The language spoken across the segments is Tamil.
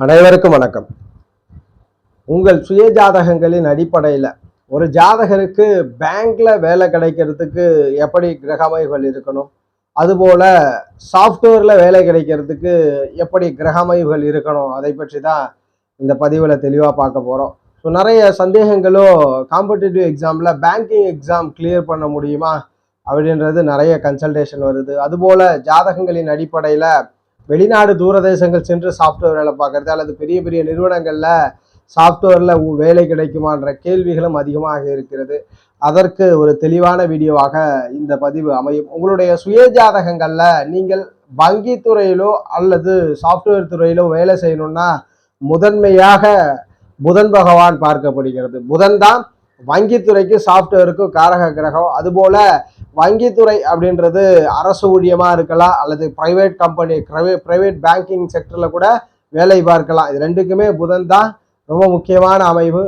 அனைவருக்கும் வணக்கம். உங்கள் சுய ஜாதகங்களின் அடிப்படையில் ஒரு ஜாதகருக்கு பேங்க்ல வேலை கிடைக்கிறதுக்கு எப்படி கிரக அமைவுகள் இருக்கணும், அதுபோல சாஃப்ட்வேர்ல வேலை கிடைக்கிறதுக்கு எப்படி கிரக அமைவுகள் இருக்கணும், அதை பற்றி தான் இந்த பதிவில் தெளிவாக பார்க்க போகிறோம். ஸோ நிறைய சந்தேகங்களும் காம்படிட்டிவ் எக்ஸாமில் பேங்கிங் எக்ஸாம் கிளியர் பண்ண முடியுமா அப்படின்றது நிறைய கன்சல்டேஷன் வருது. அதுபோல ஜாதகங்களின் அடிப்படையில் வெளிநாடு தூரதேசங்கள் சென்று சாஃப்ட்வேர் வேலை பார்க்கறது அல்லது பெரிய பெரிய நிறுவனங்கள்ல சாஃப்ட்வேர்ல வேலை கிடைக்குமான்ற கேள்விகளும் அதிகமாக இருக்கிறது. அதற்கு ஒரு தெளிவான வீடியோவாக இந்த பதிவு அமையும். உங்களுடைய சுய ஜாதகங்கள்ல நீங்கள் வங்கி துறையிலோ அல்லது சாஃப்ட்வேர் துறையிலோ வேலை செய்யணும்னா முதன்மையாக புதன் பகவான் பார்க்கப்படுகிறது. புதன் தான் வங்கித்துறைக்கு சாஃப்ட்வேருக்கும் காரக கிரகம். அதுபோல வங்கித்துறை அப்படின்றது அரசு ஊழியமா இருக்கலாம் அல்லது பிரைவேட் கம்பெனி பிரைவேட் பேங்கிங் செக்டர்ல கூட வேலை பார்க்கலாம். இது ரெண்டுக்குமே புதன் தான் ரொம்ப முக்கியமான அமைவு.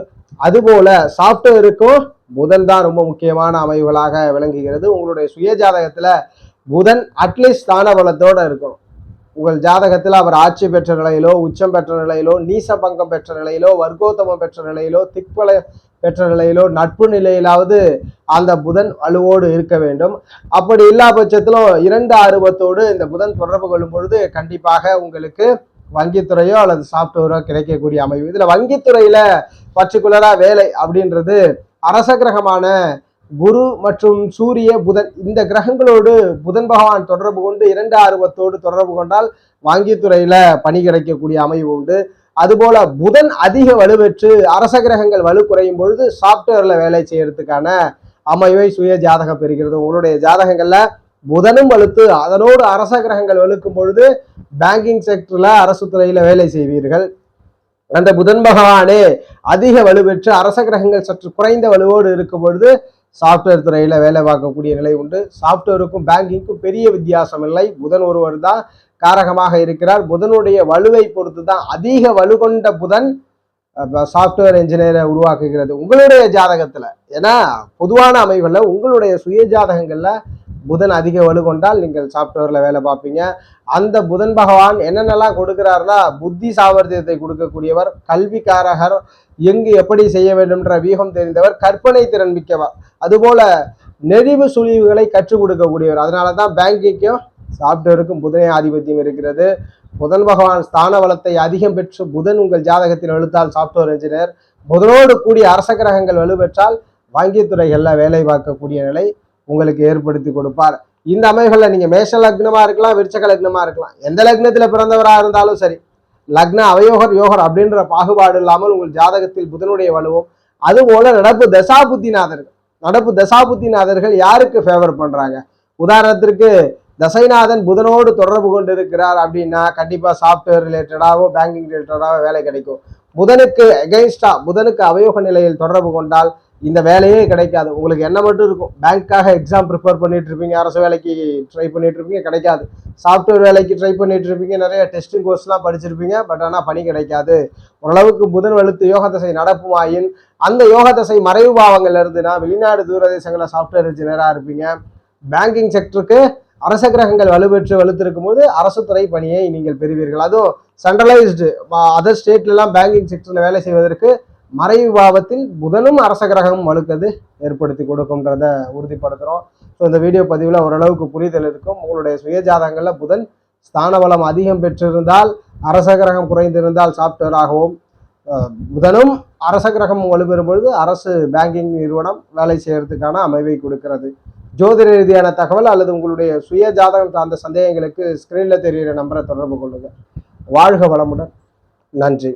அதுபோல சாஃப்ட்வேருக்கும் புதன் தான் ரொம்ப முக்கியமான அமைவுகளாக விளங்குகிறது. உங்களுடைய சுய ஜாதகத்துல புதன் அட்லீஸ்ட் ஸ்தான பலத்தோட இருக்கணும். உங்கள் ஜாதகத்தில் அவர் ஆட்சி பெற்ற நிலையிலோ, உச்சம் பெற்ற நிலையிலோ, நீச பங்கம் பெற்ற நிலையிலோ, வர்க்கோத்தமம் பெற்ற நிலையிலோ, திக்பல பெற்ற நிலையிலோ, நட்பு நிலையிலாவது அந்த புதன் வலுவோடு இருக்க வேண்டும். அப்படி இல்லா பட்சத்திலும் 2 ஆர்வத்தோடு இந்த புதன் தொடர்பு கொள்ளும் பொழுது கண்டிப்பாக உங்களுக்கு வங்கித்துறையோ அல்லது சாஃப்ட்வேரோ கிடைக்கக்கூடிய அமைவு. இதுல வங்கித்துறையில பர்டிகுலரா வேலை அப்படின்றது அரச கிரகமான குரு மற்றும் சூரிய புதன் இந்த கிரகங்களோடு புதன் பகவான் தொடர்பு கொண்டு 2 ஆர்வத்தோடு தொடர்பு கொண்டால் வங்கித்துறையில பணி கிடைக்கக்கூடிய அமைவு உண்டு. அதுபோல புதன் அதிக வலுப்பெற்று அரச கிரகங்கள் வலு குறையும் பொழுது சாஃப்ட்வேர்ல வேலை செய்யறதுக்கான அமைவை சுய ஜாதகம் பெறுகிறது. உங்களுடைய ஜாதகங்கள்ல புதனும் வலுத்து அதனோடு அரச கிரகங்கள் வலுக்கும் பொழுது பேங்கிங் செக்டர்ல அரசு துறையில வேலை செய்வீர்கள். அந்த புதன் பகவானே அதிக வலுப்பெற்று அரச கிரகங்கள் சற்று குறைந்த வலுவோடு இருக்கும் பொழுது சாஃப்ட்வேர் துறையில வேலை பார்க்கக்கூடிய நிலை உண்டு. சாஃப்ட்வேருக்கும் பேங்கிங்க்கும் பெரிய வித்தியாசம் இல்லை. புதன் ஒருவர் தான் காரகமாக இருக்கிறார். புதனுடைய வலுவை பொறுத்து தான் அதிக வலு கொண்ட புதன் சாஃப்ட்வேர் இன்ஜினியரை உருவாக்குகிறது உங்களுடைய ஜாதகத்துல. ஏன்னா பொதுவான அமைவுகள்ல உங்களுடைய சுய ஜாதகங்கள்ல புதன் அதிக வலு கொண்டால் நீங்கள் சாஃப்ட்வேர்ல வேலை பார்ப்பீங்க. அந்த புதன் பகவான் என்னென்னலாம் கொடுக்கிறாருன்னா புத்தி சாமர்த்தியத்தை கொடுக்கக்கூடியவர், கல்விக்காரகர், எங்கு எப்படி செய்ய வேண்டும்ன்ற வியூகம் தெரிந்தவர், கற்பனை திறன் மிக்கவர், அதுபோல நெறிவு சுழிவுகளை கற்றுக் கொடுக்கக்கூடியவர். அதனாலதான் பேங்கிங்கும் சாஃப்ட்வேருக்கும் புதனே ஆதிபத்தியம் இருக்கிறது. புதன் பகவான் ஸ்தான வளத்தை அதிகம் பெற்று புதன் உங்கள் ஜாதகத்தில் வலுத்தால் சாஃப்ட்வேர் இன்ஜினியர், புதனோடு கூடிய அரச கிரகங்கள் வலுப்பெற்றால் வங்கித்துறைகள்ல வேலை பார்க்கக்கூடிய நிலை உங்களுக்கு ஏற்படுத்தி கொடுப்பார். இந்த அமைப்புகள்ல நீங்க மேஷ லக்னமா இருக்கலாம், விருச்சக லக்னமா இருக்கலாம், எந்த லக்னத்துல பிறந்தவராக இருந்தாலும் சரி, லக்ன அவயோகர் யோகர் அப்படின்ற பாகுபாடு இல்லாமல் உங்கள் ஜாதகத்தில் புதனுடைய வலுவும் அதுபோல நடப்பு தசாபுத்திநாதர்கள் யாருக்கு ஃபேவர் பண்றாங்க, உதாரணத்திற்கு தசைநாதன் புதனோடு தொடர்பு கொண்டு இருக்கிறார் அப்படின்னா கண்டிப்பா சாஃப்ட்வேர் ரிலேட்டடாவோ பேங்கிங் ரிலேட்டடாவோ வேலை கிடைக்கும். புதனுக்கு எகைன்ஸ்டா புதனுக்கு அவயோக நிலையில் தொடர்பு கொண்டால் இந்த வேலையே கிடைக்காது. உங்களுக்கு என்ன மட்டும் இருக்கும், பேங்க்காக எக்ஸாம் ப்ரிப்பேர் பண்ணிட்டு இருப்பீங்க, அரசு வேலைக்கு ட்ரை பண்ணிட்டு இருப்பீங்க, கிடைக்காது. சாஃப்ட்வேர் வேலைக்கு ட்ரை பண்ணிட்டு இருப்பீங்க, நிறைய டெஸ்டிங் கோர்ஸ்லாம் படிச்சிருப்பீங்க, பட் ஆனால் பணி கிடைக்காது. ஓரளவுக்கு புதன் வலுத்து யோக தசை நடப்புமாயின் அந்த யோக தசை மறைவு பாவங்கள்ல இருந்துன்னா வெளிநாடு தூரதேசங்களில் சாஃப்ட்வேர் இன்ஜினியராக இருப்பீங்க. பேங்கிங் செக்டருக்கு அரச கிரகங்கள் வலுத்திருக்கும் போது அரசு துறை பணியை நீங்கள் பெறுவீர்கள். அதுவும் சென்ட்ரலைஸ்டு அதர் ஸ்டேட்ல எல்லாம் பேங்கிங் செக்டர்ல வேலை செய்வதற்கு மறைவு பாவத்தில் புதனும் அரச கிரகமும் வலுக்கிறது ஏற்படுத்தி கொடுக்கும்ன்றத உறுதிப்படுத்துறோம். ஸோ இந்த வீடியோ பதிவில் ஓரளவுக்கு புரிதல் இருக்கும். உங்களுடைய சுய ஜாதகங்கள்ல புதன் ஸ்தான பலம் அதிகம் பெற்றிருந்தால், அரச கிரகம் குறைந்திருந்தால் சாஃப்ட்வேராகவும், புதனும் அரச கிரகம் வலுப்பெறும் பொழுது அரசு பேங்கிங் நிறுவனம் வேலை செய்யறதுக்கான அமைவை கொடுக்கிறது. ஜோதிட ரீதியான தகவல் அல்லது உங்களுடைய சுய ஜாதகம் சார்ந்த சந்தேகங்களுக்கு ஸ்கிரீன்ல தெரிகிற நம்பரை தொடர்பு கொள்ளுங்க. வாழ்க வளமுடன். நன்றி.